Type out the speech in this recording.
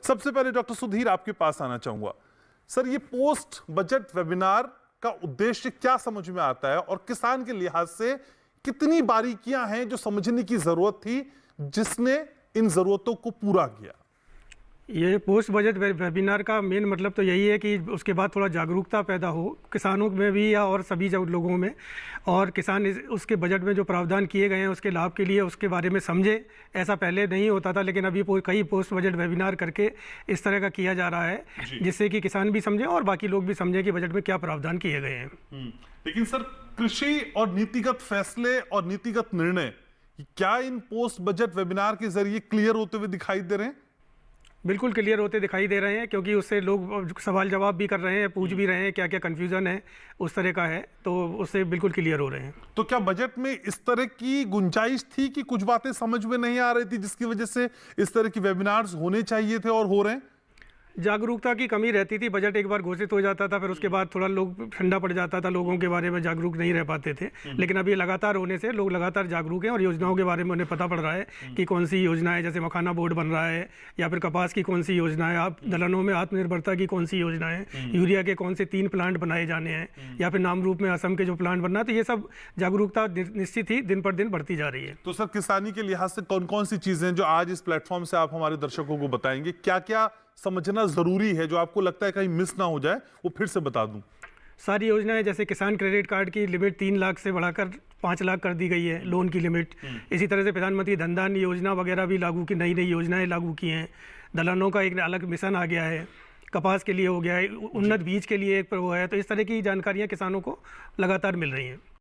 सबसे पहले डॉक्टर सुधीर आपके पास आना चाहूंगा। सर, ये पोस्ट बजट वेबिनार का उद्देश्य क्या समझ में आता है और किसान के लिहाज से कितनी बारीकियां हैं जो समझने की जरूरत थी, जिसने इन जरूरतों को पूरा किया? ये पोस्ट बजट वेबिनार का मेन मतलब तो यही है कि उसके बाद थोड़ा जागरूकता पैदा हो किसानों में भी या और सभी लोगों में, और किसान उसके बजट में जो प्रावधान किए गए हैं उसके लाभ के लिए उसके बारे में समझे। ऐसा पहले नहीं होता था, लेकिन अभी कई पोस्ट बजट वेबिनार करके इस तरह का किया जा रहा है, जिससे कि किसान भी समझें और बाकी लोग भी समझें कि बजट में क्या प्रावधान किए गए हैं। लेकिन सर, कृषि और नीतिगत फैसले और नीतिगत निर्णय क्या इन पोस्ट बजट वेबिनार के जरिए क्लियर होते हुए दिखाई दे रहे हैं? बिल्कुल क्लियर होते दिखाई दे रहे हैं, क्योंकि उससे लोग सवाल जवाब भी कर रहे हैं, पूछ भी रहे हैं क्या क्या कन्फ्यूज़न है उस तरह का है, तो उससे बिल्कुल क्लियर हो रहे हैं। तो क्या बजट में इस तरह की गुंजाइश थी कि कुछ बातें समझ में नहीं आ रही थी, जिसकी वजह से इस तरह की वेबिनार्स होने चाहिए थे और हो रहे हैं? जागरूकता की कमी रहती थी। बजट एक बार घोषित हो जाता था, फिर उसके बाद थोड़ा लोग ठंडा पड़ जाता था, लोगों के बारे में जागरूक नहीं रह पाते थे। लेकिन अभी लगातार होने से लोग लगातार जागरूक हैं और योजनाओं के बारे में उन्हें पता पड़ रहा है कि कौन सी योजना है, जैसे मखाना बोर्ड बन रहा है या फिर कपास की कौन सी योजना है, आप दलहनों में आत्मनिर्भरता की कौन सी योजना है, यूरिया के कौन से 3 प्लांट बनाए जाने हैं, या फिर नाम रूप में असम के जो प्लांट बनना है। तो ये सब जागरूकता निश्चित ही दिन पर दिन बढ़ती जा रही है। तो सर, किसानी के लिहाज से कौन कौन सी चीजें जो आज इस प्लेटफॉर्म से आप हमारे दर्शकों को बताएंगे, क्या क्या समझना जरूरी है जो आपको लगता है कहीं मिस ना हो जाए, वो फिर से बता दूं? सारी योजनाएं, जैसे किसान क्रेडिट कार्ड की लिमिट 3 लाख से बढ़ाकर 5 लाख कर दी गई है, लोन की लिमिट। इसी तरह से प्रधानमंत्री धन धान योजना वगैरह भी लागू की, नई नई योजनाएं लागू की हैं। दलहनों का एक अलग मिशन आ गया है, कपास के लिए हो गया है, उन्नत बीज के लिए एक वो है। तो इस तरह की जानकारियाँ किसानों को लगातार मिल रही हैं।